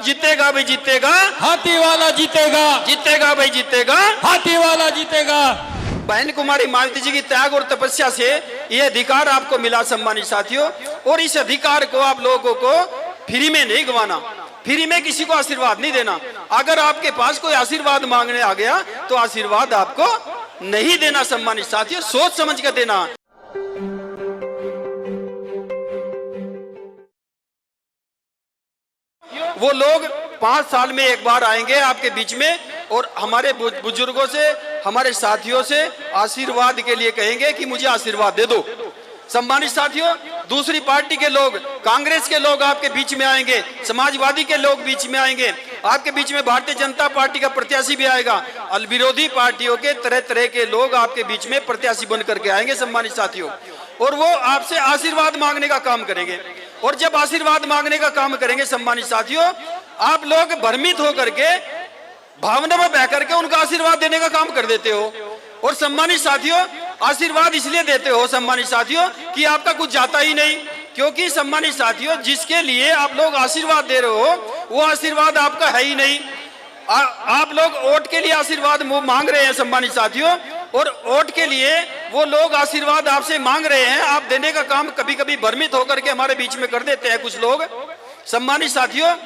जीतेगा भाई जीतेगा, हाथी वाला जीतेगा, जीतेगा भाई जीतेगा, हाथी वाला जीतेगा। बहन कुमारी मालती जी की त्याग और तपस्या से ये अधिकार आपको मिला सम्मानित साथियों, और इस अधिकार को आप लोगों को फ्री में नहीं गंवाना, फ्री में किसी को आशीर्वाद नहीं देना। अगर आपके पास कोई आशीर्वाद मांगने आ गया तो आशीर्वाद आपको नहीं देना सम्मानित साथियों, सोच समझ कर देना। वो लोग 5 साल में एक बार आएंगे आपके बीच में और हमारे बुजुर्गों से, हमारे साथियों से आशीर्वाद के लिए कहेंगे कि मुझे आशीर्वाद दे दो। सम्मानित साथियों, दूसरी पार्टी के लोग, कांग्रेस के लोग आपके बीच में आएंगे, समाजवादी के लोग बीच में आएंगे, आपके बीच में भारतीय जनता पार्टी का प्रत्याशी भी आएगा, विरोधी पार्टियों के तरह तरह के लोग आपके बीच में प्रत्याशी बन करके आएंगे सम्मानित साथियों, और वो आपसे आशीर्वाद मांगने का काम करेंगे। और जब आशीर्वाद मांगने का काम करेंगे सम्मानित साथियों, आप लोग भ्रमित होकर के, भावना में बह करके उनका आशीर्वाद देने का काम कर देते हो। और सम्मानित साथियों, आशीर्वाद इसलिए देते हो सम्मानित साथियों कि आपका कुछ जाता ही नहीं, क्योंकि सम्मानित साथियों जिसके लिए आप लोग आशीर्वाद दे रहे हो वो आशीर्वाद आपका है ही नहीं। आप लोग वोट के लिए आशीर्वाद मांग रहे हैं सम्मानित साथियों, और वोट के लिए वो लोग आशीर्वाद आपसे मांग रहे हैं, आप देने का काम कभी कभी भ्रमित होकर के हमारे बीच में कर देते हैं कुछ लोग। सम्मानित साथियों,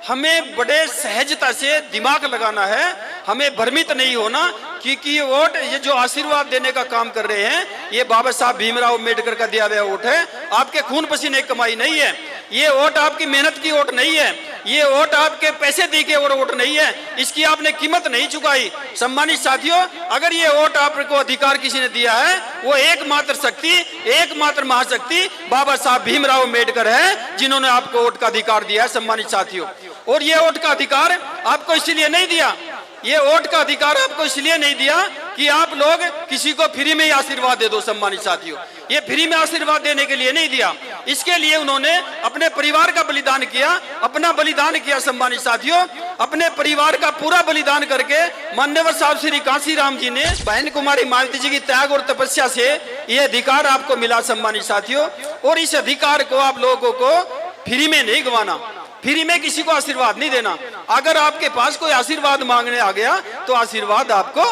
हमें बड़े सहजता से दिमाग लगाना है, हमें भ्रमित नहीं होना, क्योंकि ये वोट, ये जो आशीर्वाद देने का काम कर रहे हैं, ये बाबा साहब भीमराव अम्बेडकर का दिया हुआ वोट है, आपके खून पसीने की कमाई नहीं है, ये वोट आपकी मेहनत की वोट नहीं है, ये वोट आपके पैसे दी के और वोट नहीं है, इसकी आपने कीमत नहीं चुकाई। सम्मानित साथियों, अगर ये वोट आपको अधिकार किसी ने दिया है, वो एकमात्र शक्ति, एकमात्र महाशक्ति बाबा साहब भीमराव अम्बेडकर है, जिन्होंने आपको वोट का अधिकार दिया है सम्मानित साथियों। और ये वोट का अधिकार आपको इसलिए नहीं दिया, ये वोट का अधिकार आपको इसलिए नहीं दिया कि आप लोग किसी को फ्री में ही आशीर्वाद दे दो सम्मानित साथियों, ये फ्री में आशीर्वाद देने के लिए नहीं दिया, इसके लिए उन्होंने अपने परिवार का बलिदान किया, अपना बलिदान किया सम्मानित साथियों, अपने परिवार का पूरा बलिदान करके माननीय साहब श्री कांशीराम जी ने, बहन कुमारी मालती जी की त्याग और तपस्या से ये अधिकार आपको मिला सम्मानित साथियों, और इस अधिकार को आप लोगों को फ्री में नहीं गंवाना, फ्री में किसी को आशीर्वाद नहीं देना। अगर आपके पास कोई आशीर्वाद मांगने आ गया तो आशीर्वाद आपको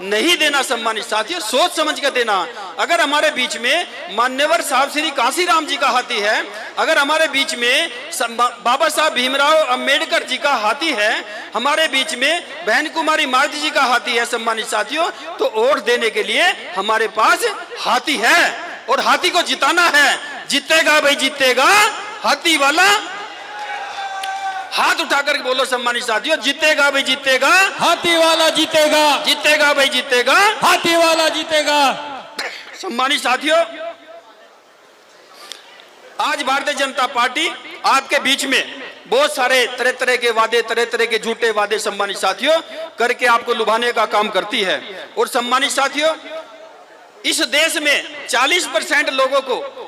नहीं देना सम्मानित साथियों, सोच समझ कर देना। अगर हमारे बीच में मान्यवर साहब श्री कांशीराम जी का हाथी है, अगर हमारे बीच में बाबा साहब भीमराव अम्बेडकर जी का हाथी है, हमारे बीच में बहन कुमारी मालती जी का हाथी है सम्मानित साथियों, तो वोट देने के लिए हमारे पास हाथी है, और हाथी को जिताना है। जीतेगा भाई जीतेगा, हाथी वाला, हाथ उठाकर बोलो सम्मानित साथियों, जीतेगा भाई जीतेगा, हाथी वाला जीतेगा, जीतेगा भाई जीतेगा, हाथी वाला जीतेगा। सम्मानित साथियों, आज भारतीय जनता पार्टी आपके बीच में बहुत सारे तरह तरह के वादे, तरह तरह के झूठे वादे सम्मानित साथियों करके आपको लुभाने का काम करती है। और सम्मानित साथियों, इस देश में 40% लोगों को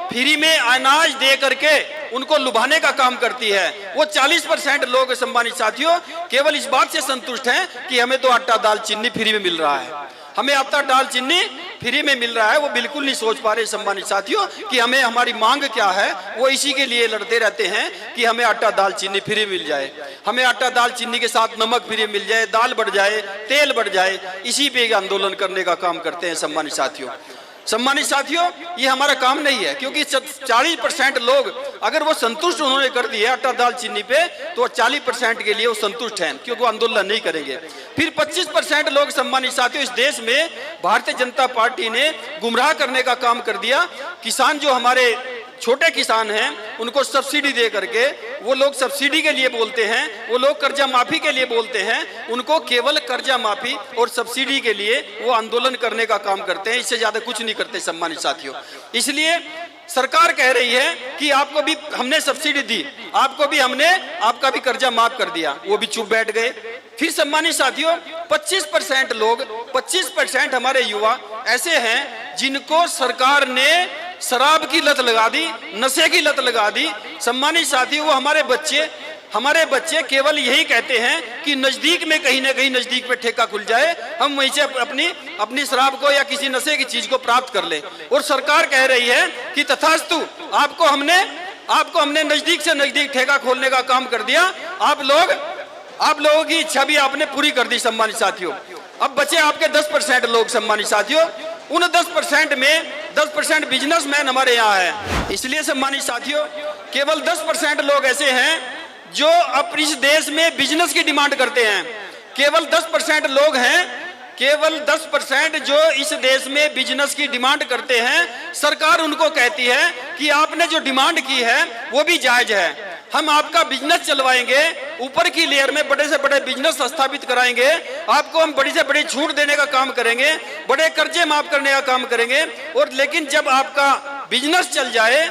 फ्री में अनाज दे करके उनको लुभाने का काम करती है। वो 40% लोग सम्मानित साथियों केवल इस बात से संतुष्ट हैं कि हमें तो आटा दाल चीनी फ्री में मिल रहा है, हमें आटा दाल चीनी फ्री में मिल रहा है। वो बिल्कुल नहीं सोच पा रहे सम्मानित साथियों कि हमें, हमारी मांग क्या है। वो इसी के लिए लड़ते रहते हैं कि हमें आटा दाल चीनी फ्री मिल जाए, हमें आटा दाल चीनी के साथ नमक फ्री मिल जाए, दाल बढ़ जाए, तेल बढ़ जाए, इसी पे आंदोलन करने का काम करते हैं सम्मानित साथियों। सम्मानित साथियों, ये हमारा काम नहीं है, क्योंकि 40% लोग अगर वो संतुष्ट उन्होंने कर दिए आटा दाल चीनी पे, तो 40% के लिए वो संतुष्ट हैं, क्योंकि वो आंदोलन नहीं करेंगे। फिर 25% लोग सम्मानित साथियों इस देश में भारतीय जनता पार्टी ने गुमराह करने का काम कर दिया। किसान, जो हमारे छोटे किसान हैं, उनको सब्सिडी दे करके, वो लोग सब्सिडी के लिए बोलते हैं, वो लोग कर्जा माफी के लिए बोलते हैं, उनको केवल कर्जा माफी और सब्सिडी के लिए वो आंदोलन करने का काम करते हैं, इससे ज्यादा कुछ नहीं करते सम्मानित साथियों। इसलिए सरकार कह रही है कि आपको भी हमने सब्सिडी दी, आपको भी हमने आपका भी कर्जा माफ कर दिया, वो भी चुप बैठ गए। फिर सम्मानित साथियों, 25% हमारे युवा ऐसे हैं जिनको सरकार ने शराब की लत लगा दी, नशे की लत लगा दी। सम्मानित साथियों, वो हमारे बच्चे केवल यही कहते हैं कि नजदीक में कहीं ना कहीं नजदीक पे ठेका खुल जाए, हम वहीं से अपनी शराब को या किसी नशे की चीज को प्राप्त कर ले। और सरकार कह रही है कि तथास्तु, आपको हमने आपको हमने नजदीक से नजदीक ठेका खोलने का काम कर दिया। आप लोगों की इच्छा भी आपने पूरी कर दी सम्मानित साथियों। अब बचे आपके 10% लोग सम्मानित साथियों। उन 10% में 10% बिजनेसमैन हमारे यहाँ है। इसलिए सम्मानित साथियों, केवल 10% लोग ऐसे हैं जो अब इस देश में बिजनेस की डिमांड करते हैं। केवल 10% लोग हैं, केवल 10% जो इस देश में बिजनेस की डिमांड करते हैं। सरकार उनको कहती है कि आपने जो डिमांड की है वो भी जायज है, हम आपका बिजनेस चलवाएंगे, ऊपर की लेयर में बड़े से बड़े बिजनेस स्थापित कराएंगे, आपको हम बड़ी से बड़ी छूट देने का काम करेंगे, बड़े कर्जे माफ करने का काम करेंगे। और लेकिन जब आपका बिजनेस चल जाए,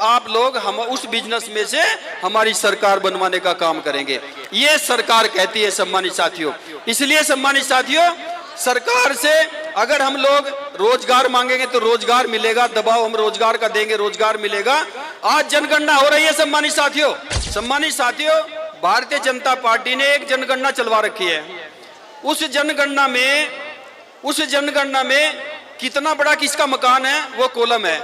आप लोग हम उस बिजनेस में से हमारी सरकार बनवाने का काम करेंगे। ये सरकार कहती है सम्मानित साथियों। इसलिए सम्मानित साथियों, सरकार से अगर हम लोग रोजगार मांगेंगे तो रोजगार मिलेगा, दबाव हम रोजगार का देंगे, रोजगार मिलेगा। आज जनगणना हो रही है सम्मानित साथियों। सम्मानित साथियों, भारतीय जनता पार्टी ने एक जनगणना चलवा रखी है। उस जनगणना में कितना बड़ा किसका मकान है वो कॉलम है,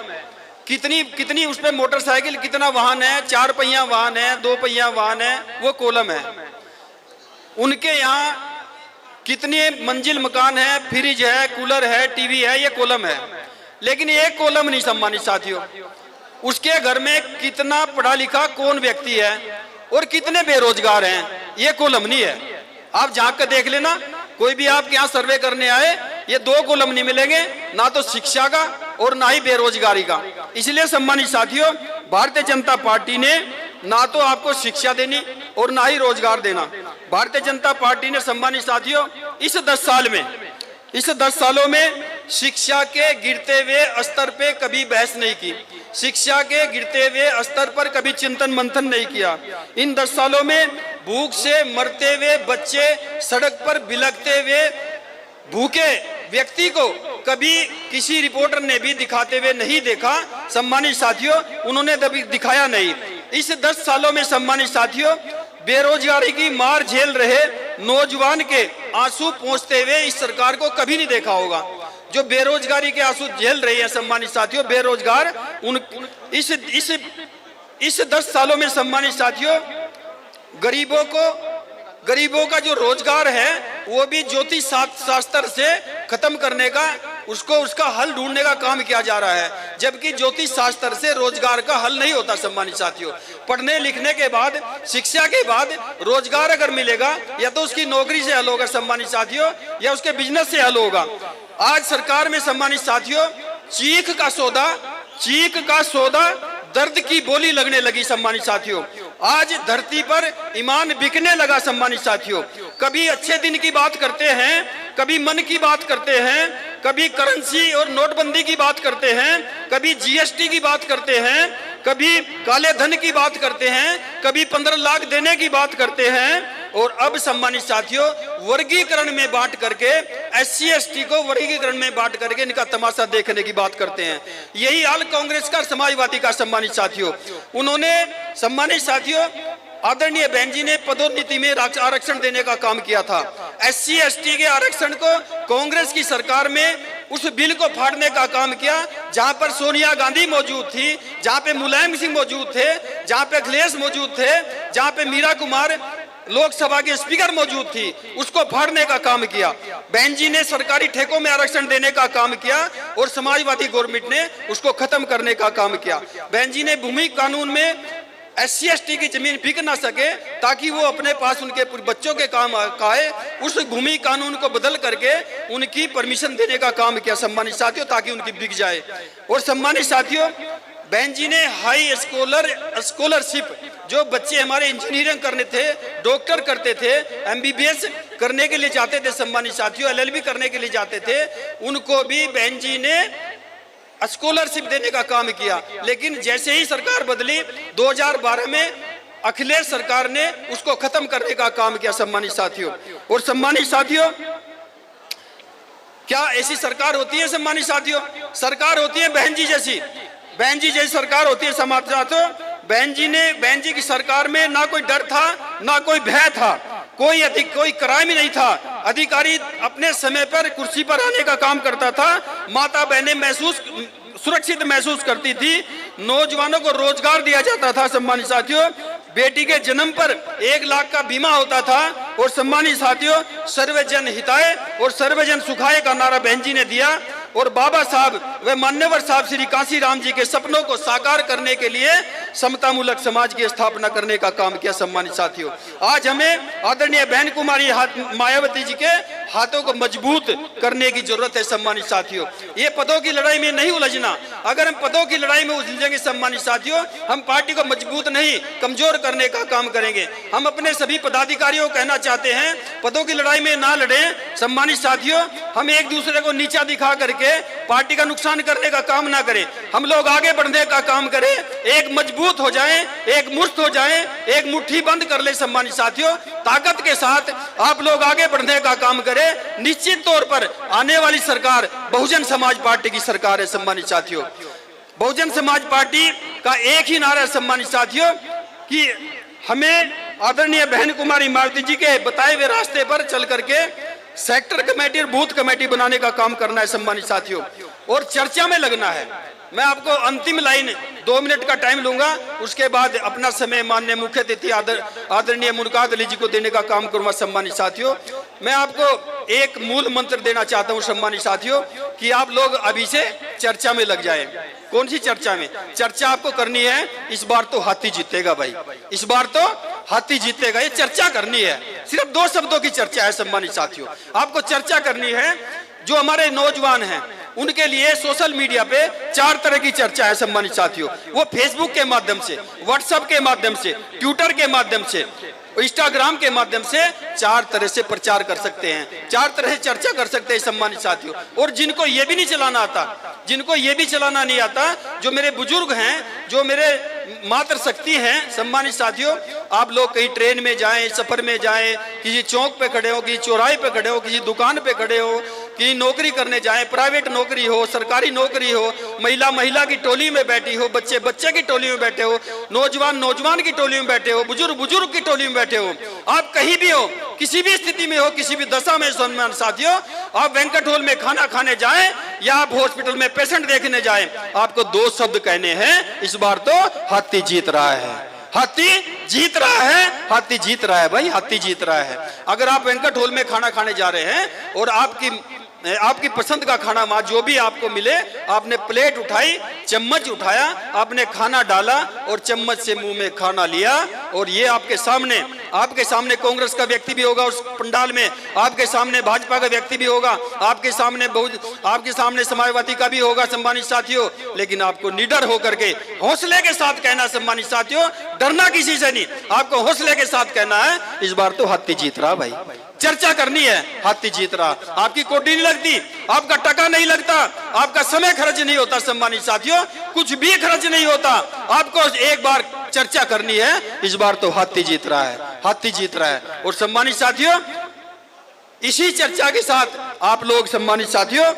कितनी उस पे मोटरसाइकिल, कितना वाहन है, 4 पहिया वाहन है, 2 पहिया वाहन है, वो कॉलम है। उनके यहाँ कितने मंजिल मकान है, फ्रिज है, कूलर है, टीवी है, ये कॉलम है। लेकिन एक कॉलम नहीं सम्मानित साथियों, उसके घर में कितना पढ़ा लिखा कौन व्यक्ति है और कितने बेरोजगार हैं, ये कॉलम नहीं है। आप झांक कर देख लेना, कोई भी आपके यहाँ सर्वे करने आए, ये 2 कॉलम नहीं मिलेंगे, ना तो शिक्षा का और ना ही बेरोजगारी का। इसलिए सम्मानित साथियों, भारतीय जनता पार्टी ने ना तो आपको शिक्षा देनी और ना ही रोजगार देना। भारतीय जनता पार्टी ने सम्मानित साथियों इस 10 सालों में शिक्षा के गिरते हुए स्तर पे कभी बहस नहीं की, शिक्षा के गिरते हुए स्तर पर कभी चिंतन मंथन नहीं किया। इन 10 सालों में भूख से मरते हुए बच्चे, सड़क पर बिलखते हुए भूखे व्यक्ति को कभी किसी रिपोर्टर ने भी दिखाते हुए नहीं देखा सम्मानित साथियों, उन्होंने कभी दिखाया नहीं। इस 10 सालों में सम्मानित साथियों, बेरोजगारी की मार झेल रहे नौजवान के आंसू पोंछते हुए इस सरकार को कभी नहीं देखा होगा। जो बेरोजगारी के आंसू झेल रहे हैं सम्मानित साथियों, बेरोजगार, इस 10 सालों में सम्मानित साथियों, गरीबों का जो रोजगार है वो भी ज्योतिष शास्त्र से खत्म करने का, उसका हल ढूंढने का काम किया जा रहा है। जबकि ज्योतिष शास्त्र से रोजगार का हल नहीं होता सम्मानित साथियों। पढ़ने लिखने के बाद, शिक्षा के बाद रोजगार अगर मिलेगा, या तो उसकी नौकरी से हल होगा सम्मानित साथियों, या उसके बिजनेस से हल होगा। आज सरकार में सम्मानित साथियों चीख का सौदा दर्द की बोली लगने लगी सम्मानित साथियों। आज धरती पर ईमान बिकने लगा सम्मानित साथियों। कभी अच्छे दिन की बात करते हैं, कभी मन की बात करते हैं, कभी करेंसी और नोटबंदी की बात करते हैं, कभी जीएसटी की बात करते हैं, कभी काले धन की बात करते हैं, कभी 15 लाख देने की बात करते हैं, और अब सम्मानित साथियों वर्गीकरण में बांट करके, SC ST को वर्गीकरण में बांट करके इनका तमाशा देखने की बात करते हैं। यही हाल कांग्रेस का, समाजवादी का सम्मानित साथियों। उन्होंने सम्मानित साथियों, आदरणीय बहन जी ने पदोन्नति में आरक्षण देने का काम किया था। SC ST के आरक्षण को कांग्रेस की सरकार में उस बिल को फाड़ने का काम किया, जहां पर सोनिया गांधी मौजूद थी, जहां पे मुलायम सिंह मौजूद थे, जहां पे अखिलेश मौजूद थे, जहां पे मीरा कुमार लोकसभा के स्पीकर मौजूद थी, उसको फाड़ने का काम किया। बहन जी ने सरकारी ठेकों में आरक्षण देने का काम किया और समाजवादी गवर्नमेंट ने उसको खत्म करने का काम किया। बहन जी ने भूमि कानून में SC ST की जमीन बिक ना सके, ताकि वो अपने पास उनके बच्चों के काम आए, उस भूमि कानून को बदल करके उनकी परमिशन देने का काम किया सम्मानित साथियों, ताकि उनकी बिक जाए। और सम्मानित साथियों, बहन जी ने हाई स्कॉलरशिप, जो बच्चे हमारे इंजीनियरिंग करने थे, डॉक्टर करते थे, MBBS करने के लिए जाते थे सम्मानित साथियों, LLB करने के लिए जाते थे, उनको भी बहन जी ने स्कॉलरशिप देने का काम किया। लेकिन जैसे ही सरकार बदली 2012 में, अखिलेश सरकार ने उसको खत्म करने का काम किया सम्मानित साथियों। और सम्मानित साथियों, क्या ऐसी सरकार होती है सम्मानित साथियों? सरकार होती है बहन जी जैसी सरकार होती है समाज साथियों। बहन जी की सरकार में ना कोई डर था, ना कोई भय था, कोई क्राइम नहीं था। अधिकारी अपने समय पर कुर्सी पर आने का काम करता था। माता बहनें सुरक्षित महसूस करती थी। नौजवानों को रोजगार दिया जाता था सम्मानित साथियों। बेटी के जन्म पर 1 लाख का बीमा होता था। और सम्मानित साथियों, सर्वजन हिताय और सर्वजन सुखाय का नारा बहन जी ने दिया। और बाबा साहब व मान्यवर साहब श्री कांसीराम जी के सपनों को साकार करने के लिए समतामूलक समाज की स्थापना करने का काम किया। सम्मानित साथियों, आज हमें आदरणीय बहन कुमारी मायावती जी के हाथों को मजबूत करने की जरूरत है। सम्मानित साथियों, ये पदों की लड़ाई में नहीं उलझना। अगर हम पदों की लड़ाई में उलझेंगे सम्मानित साथियों, हम पार्टी को मजबूत नहीं कमजोर करने का काम करेंगे। हम अपने सभी पदाधिकारियों को कहना चाहते हैं, पदों की लड़ाई में ना लड़ें। सम्मानित साथियों, हम एक दूसरे को नीचा दिखा करके पार्टी का नुकसान करने का काम ना करें। हम लोग आगे बढ़ने का काम करें, एक मजबूत हो जाएं, एक मुस्त हो जाएं, एक मुट्ठी बंद कर ले। सम्मानित साथियों, ताकत के साथ आप लोग आगे बढ़ने का काम करें। निश्चित तौर पर आने वाली सरकार बहुजन समाज पार्टी की सरकार है। सम्मानित साथियों, बहुजन समाज पार्टी का एक ही नारा है सम्मानित साथियों कि हमें आदरणीय बहन कुमारी मायावती जी के बताए हुए रास्ते पर चल करके सेक्टर कमेटी और बूथ कमेटी बनाने का काम करना है। सम्मानित साथियों, और चर्चा में लगना है। मैं आपको अंतिम लाइन 2 मिनट का टाइम लूंगा, उसके बाद अपना समय माननीय मुख्य अतिथि आदरणीय मुनकाद अली जी को देने का काम करूंगा। सम्मानित साथियों, मैं आपको एक मूल मंत्र देना चाहता हूं सम्मानित साथियों कि आप लोग अभी से चर्चा में लग जाएं। कौन सी चर्चा में? चर्चा आपको करनी है, इस बार तो हाथी जीतेगा भाई, इस बार तो हाथी जीतेगा। ये चर्चा करनी है, सिर्फ 2 शब्दों की चर्चा है। सम्मानित साथियों, आपको चर्चा करनी है। जो हमारे नौजवान हैं उनके लिए सोशल मीडिया पे 4 तरह की चर्चा है। सम्मानित साथियों, वो फेसबुक के माध्यम से, व्हाट्सएप के माध्यम से, ट्विटर के माध्यम से, इंस्टाग्राम के माध्यम से 4 तरह से प्रचार कर सकते हैं, 4 तरह से चर्चा कर सकते हैं। सम्मानित साथियों, और जिनको ये भी नहीं चलाना आता, जिनको ये भी चलाना नहीं आता, जो मेरे बुजुर्ग हैं, जो मेरे मातृ शक्ति हैं, सम्मानित साथियों, आप लोग कहीं ट्रेन में जाएं, सफर में जाएं, किसी चौक पे खड़े हो, किसी चौराहे पे खड़े हो, किसी दुकान पे खड़े हो, कि नौकरी करने जाएं, प्राइवेट नौकरी हो, सरकारी नौकरी हो, महिला की टोली में बैठी हो, बच्चे की टोली में बैठे हो, नौजवान की टोली में बैठे हो, बुजुर्ग की टोली में बैठे हो, आप कहीं भी हो, किसी भी स्थिति में हो, किसी भी दशा में सम्मान साथियों, आप बैंक्वेट हॉल में खाना खाने जाएं या आप हॉस्पिटल में पेशेंट देखने जाएं, आपको 2 शब्द कहने हैं, इस बार तो हाथी जीत रहा है, हाथी जीत रहा है, हाथी जीत रहा है भाई, हाथी जीत रहा है। अगर आप बैंक्वेट हॉल में खाना खाने जा रहे हैं और आपकी पसंद का खाना वहां जो भी आपको मिले, आपने प्लेट उठाई, चम्मच उठाया, आपने खाना डाला और चम्मच से मुंह में खाना लिया, और ये आपके सामने कांग्रेस का व्यक्ति भी होगा उस पंडाल में, आपके सामने भाजपा का व्यक्ति भी होगा, आपके सामने समाजवादी का भी होगा। सम्मानित साथियों, लेकिन आपको निडर होकर के हौसले के साथ कहना, सम्मानित साथियों, डरना किसी से नहीं, आपको हौसले के साथ कहना है, इस बार तो हाथी जीत रहा भाई। चर्चा करनी है, हाथी जीत रहा। आपकी कोटी नहीं लगती, आपका टका नहीं लगता, आपका समय खर्च नहीं होता। सम्मानित साथियों, कुछ भी खर्च नहीं होता, आपको एक बार चर्चा करनी है, इस बार तो हाथी जीत रहा है, हाथी जीत रहा है। और सम्मानित साथियों, इसी चर्चा के साथ आप लोग, सम्मानित साथियों,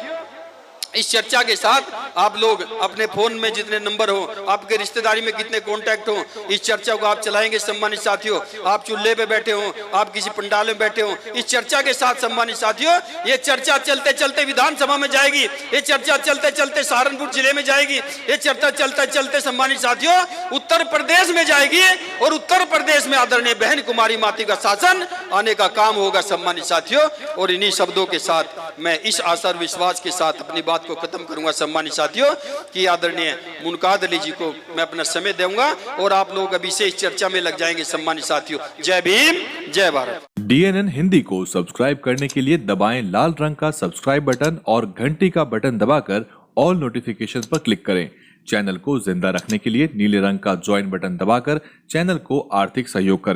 इस चर्चा के साथ आप लोग अपने फोन में जितने नंबर हो, आपके रिश्तेदारी में कितने कॉन्टैक्ट हो, इस चर्चा को आप चलाएंगे। सम्मानित साथियों, आप चूल्हे पे बैठे हो, आप किसी पंडाल में बैठे हो, इस चर्चा के साथ सम्मानित साथियों, ये चर्चा चलते चलते विधानसभा में जाएगी, ये चर्चा चलते चलते सहारनपुर जिले में जाएगी, ये चर्चा चलते चलते सम्मानित साथियों उत्तर प्रदेश में जाएगी, और उत्तर प्रदेश में आदरणीय बहन कुमारी माती का शासन आने का काम होगा। सम्मानित साथियों, और इन्हीं शब्दों के साथ मैं इस आशा और विश्वास के साथ अपनी बात को खत्म करूंगा। सम्मानित साथियों, कि आदरणीय मुनकाद अली जी को मैं अपना समय दूंगा, और आप लोग अभी से इस चर्चा में लग जाएंगे। सम्मानित साथियों, जय भीम, जय भारत। DNN हिंदी को सब्सक्राइब करने के लिए दबाएं लाल रंग का सब्सक्राइब बटन और घंटी का बटन दबाकर ऑल नोटिफिकेशन पर क्लिक करें। चैनल को जिंदा रखने के लिए नीले रंग का ज्वाइन बटन दबाकर चैनल को आर्थिक सहयोग करें।